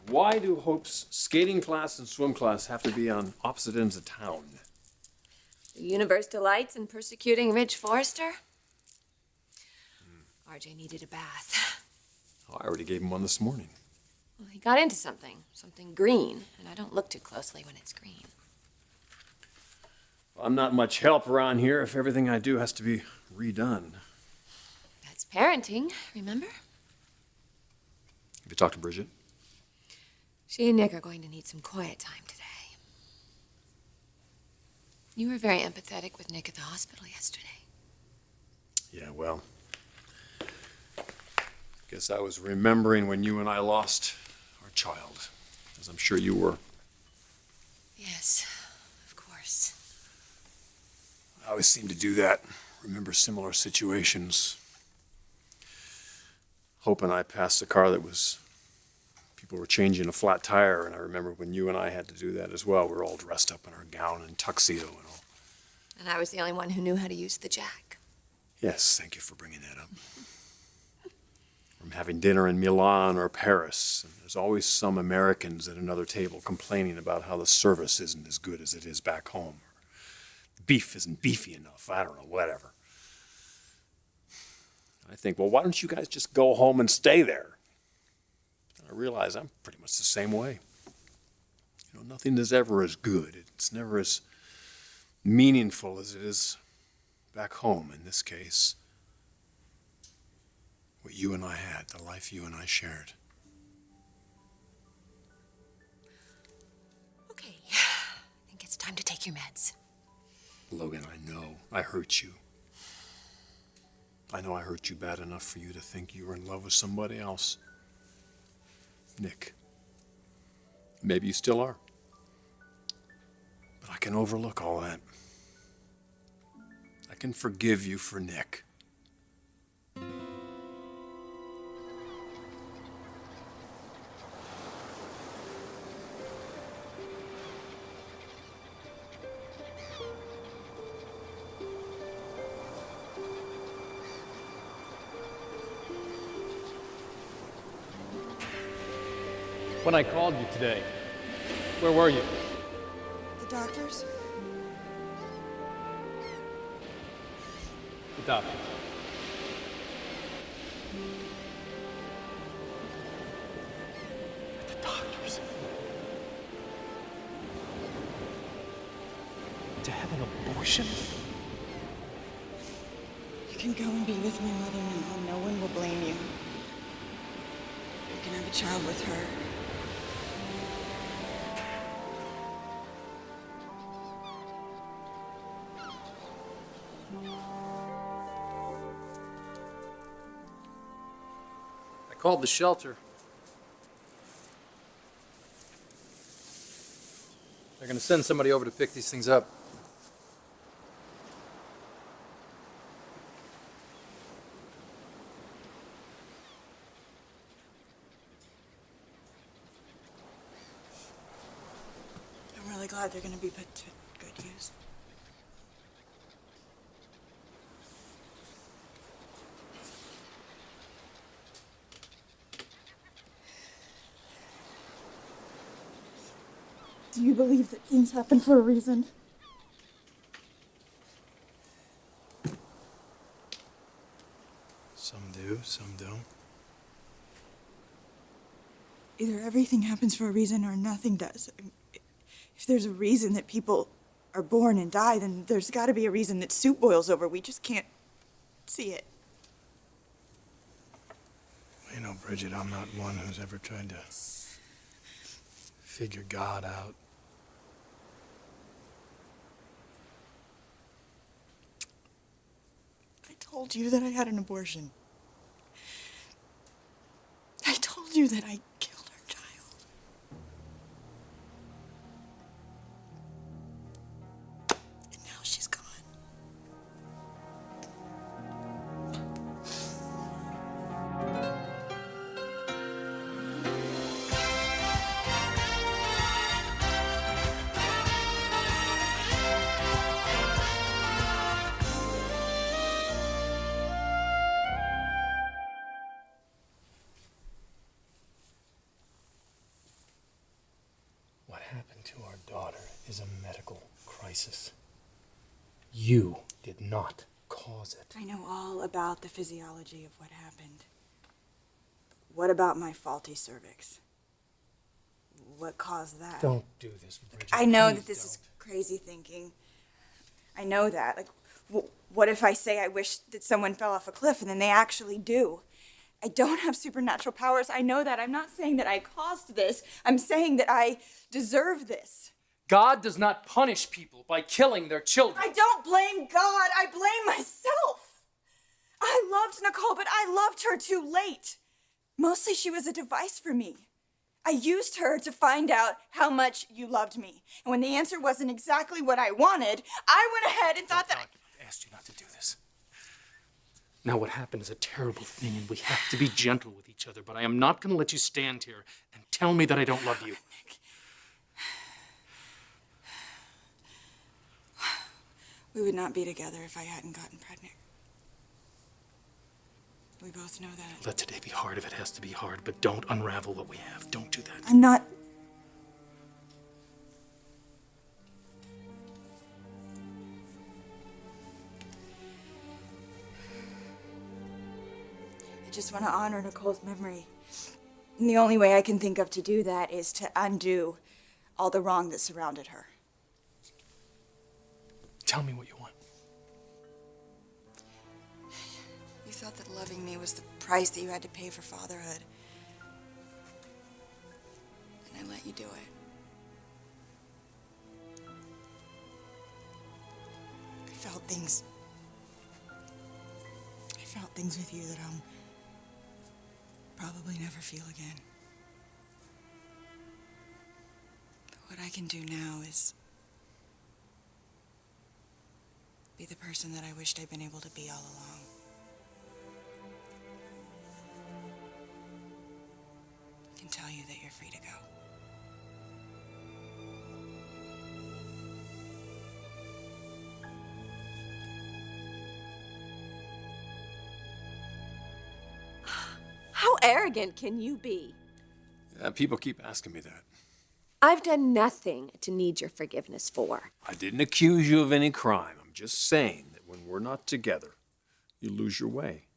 Why do Hope's skating class and swim class have to be on opposite ends of town? The universe delights in persecuting Ridge Forrester. RJ needed a bath. Oh, I already gave him one this morning. Well, he got into something green, and I don't look too closely when it's green. Well, I'm not much help around here if everything I do has to be redone. That's parenting, remember? Have you talked to Bridget? She and Nick are going to need some quiet time today. You were very empathetic with Nick at the hospital yesterday. Yeah, well, guess I was remembering when you and I lost our child, as I'm sure you were. Yes, of course. I always seem to do that, remember similar situations. Hope and I passed a car that was, people were changing a flat tire, and I remember when you and I had to do that as well. We were all dressed up in our gown and tuxedo and all. And I was the only one who knew how to use the jack. Yes, thank you for bringing that up. From having dinner in Milan or Paris, and there's always some Americans at another table complaining about how the service isn't as good as it is back home. Or beef isn't beefy enough, I don't know, whatever. I think, well, why don't you guys just go home and stay there? I realize I'm pretty much the same way. You know, nothing is ever as good. It's never as meaningful as it is back home in this case. What you and I had, the life you and I shared. Okay, I think it's time to take your meds. Logan, I know I hurt you. I know I hurt you bad enough for you to think you were in love with somebody else. Nick. Maybe you still are. But I can overlook all that. I can forgive you for Nick. When I called you today, where were you? The doctors? The doctors. The doctors. To have an abortion? You can go and be with my mother now. No one will blame you. You can have a child with her. I called the shelter. They're gonna send somebody over to pick these things up. I'm really glad they're going to be put to good use. Do you believe that things happen for a reason? Some do, some don't. Either everything happens for a reason or nothing does. If there's a reason that people are born and die, then there's got to be a reason that soup boils over. We just can't see it. You know, Bridget, I'm not one who's ever tried to figure God out. I told you that I had an abortion. I told you that I killed our child. And now she's gone. is a medical crisis. You did not cause it. I know all about the physiology of what happened. But what about my faulty cervix? What caused that? Don't do this, Bridget. I know Please that this is don't. crazy thinking. I know that. Like, what if I say I wish that someone fell off a cliff and then they actually do? I don't have supernatural powers. I know that. I'm not saying that I caused this. I'm saying that I deserve this. God does not punish people by killing their children. I don't blame God. I blame myself. I loved Nicole, but I loved her too late. Mostly she was a device for me. I used her to find out how much you loved me. And when the answer wasn't exactly what I wanted, I went ahead and thought that... I asked you not to do this. Now what happened is a terrible thing, and we have to be gentle with each other, but I am not going to let you stand here and tell me that I don't love you. We would not be together if I hadn't gotten pregnant. We both know that. Let today be hard if it has to be hard, but don't unravel what we have. Don't do that. I'm not... I just want to honor Nicole's memory. And the only way I can think of to do that is to undo all the wrong that surrounded her. Tell me what you want. You thought that loving me was the price that you had to pay for fatherhood. And I let you do it. I felt things with you that I'll probably never feel again. But what I can do now is be the person that I wished I'd been able to be all along. I can tell you that you're free to go. How arrogant can you be? People keep asking me that. I've done nothing to need your forgiveness for. I didn't accuse you of any crime. I'm just saying that when we're not together, you lose your way.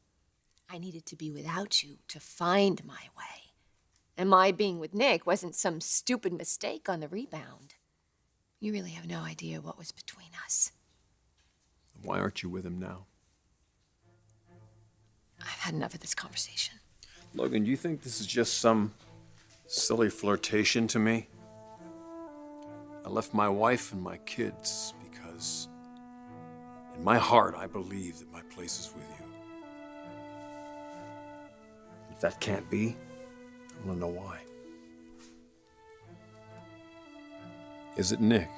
I needed to be without you to find my way. And my being with Nick wasn't some stupid mistake on the rebound. You really have no idea what was between us. Why aren't you with him now? I've had enough of this conversation. Logan, do you think this is just some silly flirtation to me? I left my wife and my kids because in my heart I believe that my place is with you. If that can't be, I want to know why. Is it Nick?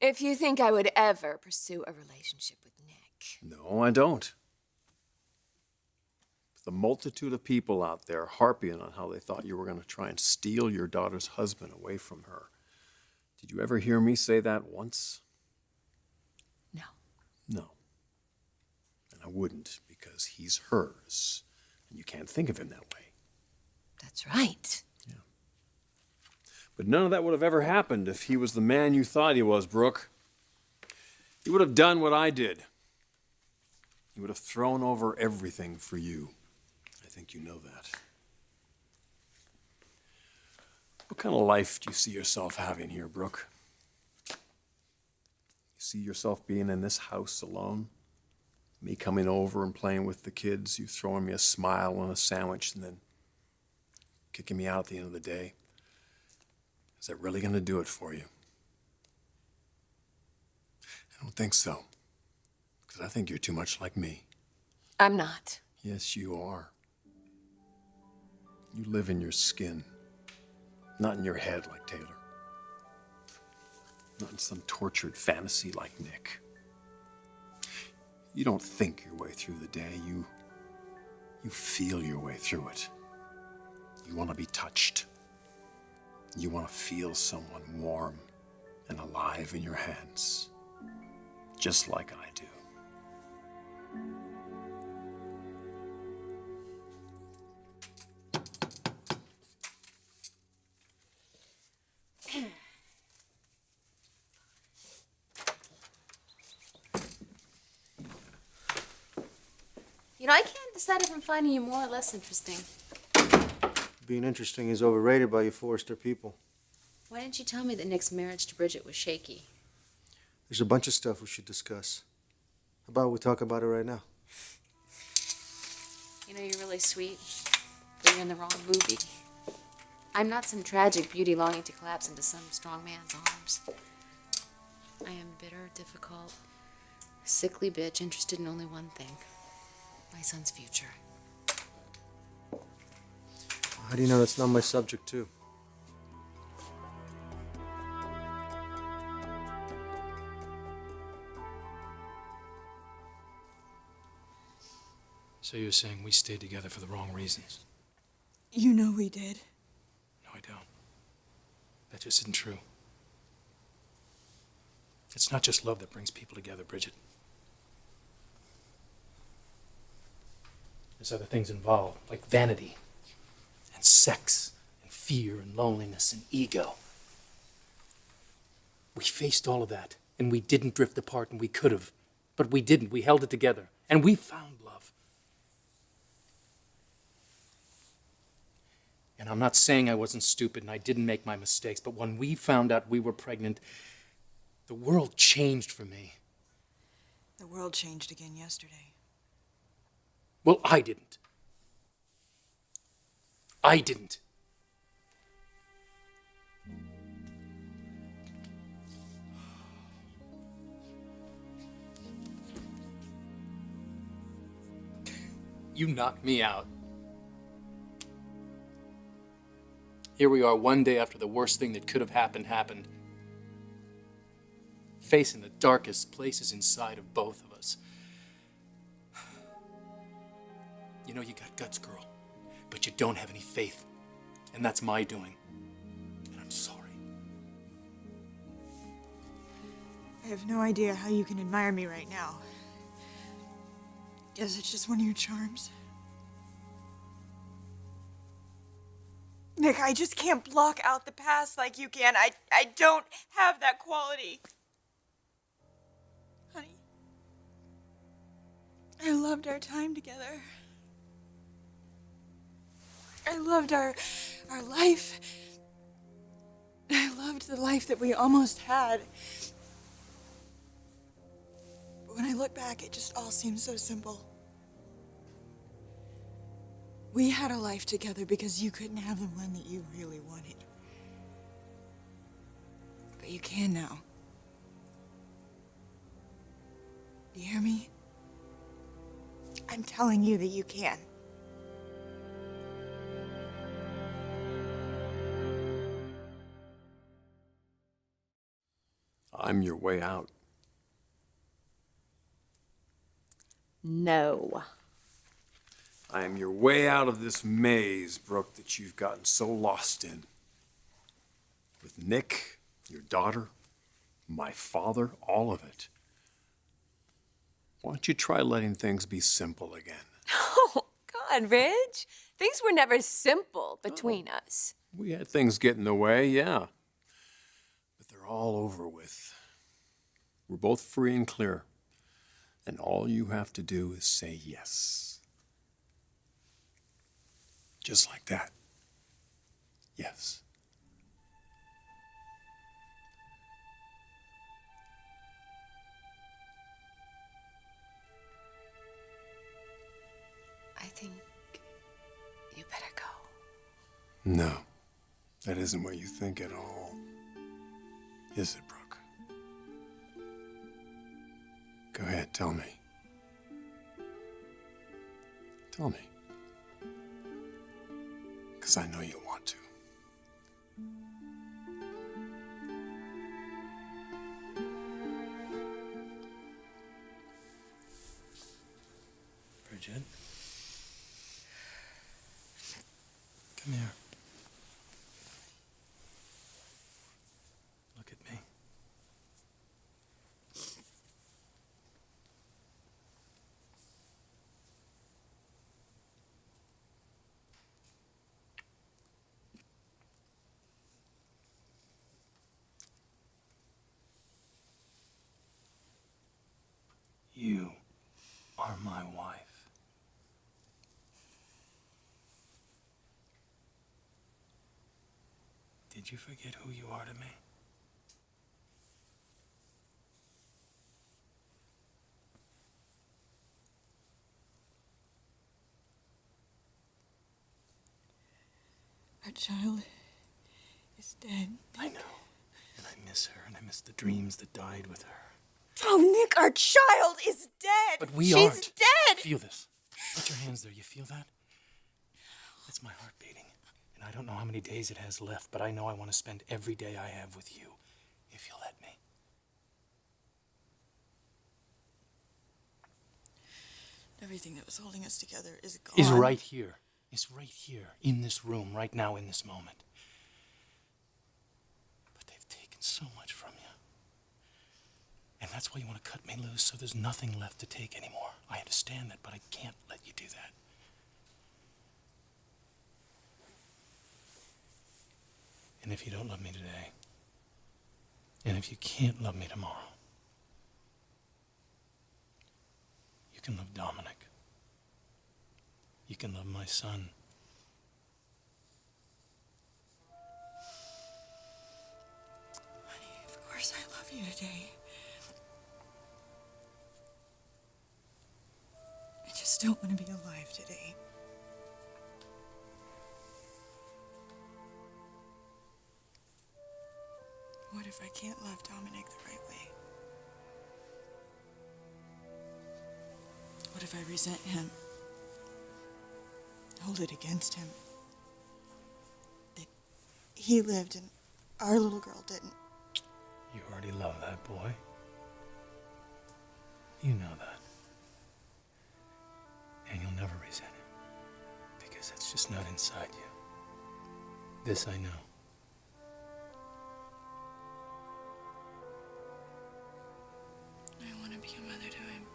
If you think I would ever pursue a relationship with Nick. No, I don't. The multitude of people out there harping on how they thought you were going to try and steal your daughter's husband away from her. Did you ever hear me say that once? No. No. And I wouldn't, because he's hers. And you can't think of him that way. That's right. Yeah. But none of that would have ever happened if he was the man you thought he was, Brooke. He would have done what I did. He would have thrown over everything for you. I think you know that. What kind of life do you see yourself having here, Brooke? You see yourself being in this house alone? Me coming over and playing with the kids, you throwing me a smile and a sandwich, and then kicking me out at the end of the day? Is that really going to do it for you? I don't think so. Because I think you're too much like me. I'm not. Yes, you are. You live in your skin, not in your head like Taylor. Not in some tortured fantasy like Nick. You don't think your way through the day, you feel your way through it. You want to be touched. You want to feel someone warm and alive in your hands, just like I do. I can't decide if I'm finding you more or less interesting. Being interesting is overrated by you Forrester people. Why didn't you tell me that Nick's marriage to Bridget was shaky? There's a bunch of stuff we should discuss. How about we talk about it right now? You know, you're really sweet, but you're in the wrong movie. I'm not some tragic beauty longing to collapse into some strong man's arms. I am bitter, difficult, sickly bitch interested in only one thing. My son's future. How do you know that's not my subject, too? So you're saying we stayed together for the wrong reasons? You know we did. No, I don't. That just isn't true. It's not just love that brings people together, Bridget. There's other things involved, like vanity, and sex, and fear, and loneliness, and ego. We faced all of that, and we didn't drift apart, and we could have. But we didn't. We held it together, and we found love. And I'm not saying I wasn't stupid and I didn't make my mistakes, but when we found out we were pregnant, the world changed for me. The world changed again yesterday. Well, I didn't. I didn't. You knocked me out. Here we are one day after the worst thing that could have happened, facing the darkest places inside of both of us. You know, you got guts, girl, but you don't have any faith, and that's my doing, and I'm sorry. I have no idea how you can admire me right now. Guess it's just one of your charms. Nick, I just can't block out the past like you can. I don't have that quality. Honey, I loved our time together. I loved our life. I loved the life that we almost had. But when I look back, it just all seems so simple. We had a life together because you couldn't have the one that you really wanted. But you can now. You hear me? I'm telling you that you can. I'm your way out. No. I am your way out of this maze, Brooke, that you've gotten so lost in. With Nick, your daughter, my father, all of it. Why don't you try letting things be simple again? Oh, God, Ridge. Things were never simple between us. We had things get in the way, yeah. But they're all over with. We're both free and clear. And all you have to do is say yes. Just like that. Yes. I think you better go. No, that isn't what you think at all. Is it, Brooke? Go ahead, tell me. Tell me. Because I know you want to. Bridget? Come here. Look at me. You are my wife. Did you forget who you are to me? Our child is dead. I know. And I miss her, and I miss the dreams that died with her. Oh, Nick, our child is dead. But we She's aren't. dead. Feel this. Put your hands there. You feel that? That's my heart beating. And I don't know how many days it has left, but I know I want to spend every day I have with you, if you'll let me. Everything that was holding us together is gone. Is right here. Is right here, in this room, right now, in this moment. But they've taken so much from you. And that's why you want to cut me loose, so there's nothing left to take anymore. I understand that, but I can't let you do that. And if you don't love me today, and if you can't love me tomorrow, you can love Dominick. You can love my son. Honey, of course I love you today. I just don't want to be alive today. What if I can't love Dominick the right way? What if I resent him? Hold it against him. That he lived and our little girl didn't. You already love that boy. You know that. And you'll never resent him. Because it's just not inside you. This I know. I want to be a mother to him.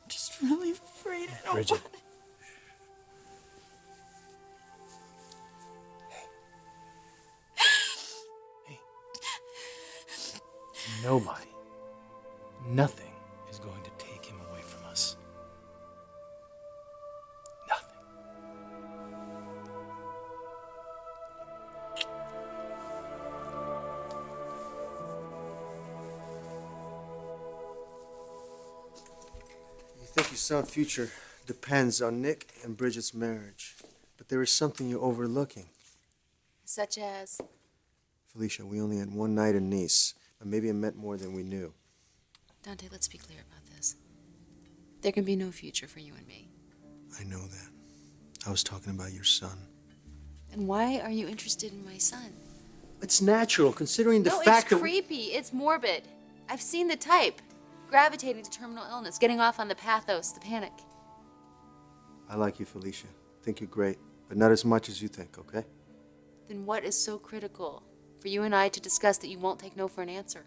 I'm just really afraid I don't Bridget. want to. Hey. Nobody, nothing is going to take him away from us. Nothing. You think your son's future depends on Nick and Bridget's marriage, but there is something you're overlooking. Such as? Felicia, we only had one night in Nice, but maybe it meant more than we knew. Dante, let's be clear about this. There can be no future for you and me. I know that. I was talking about your son. And why are you interested in my son? It's natural, considering the No, fact it's that creepy. It's morbid. I've seen the type. Gravitating to terminal illness, getting off on the pathos, the panic. I like you, Felicia. Think you're great, but not as much as you think, okay? Then what is so critical for you and I to discuss that you won't take no for an answer?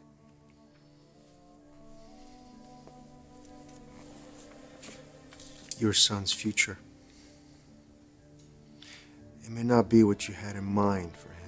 Your son's future. It may not be what you had in mind for him.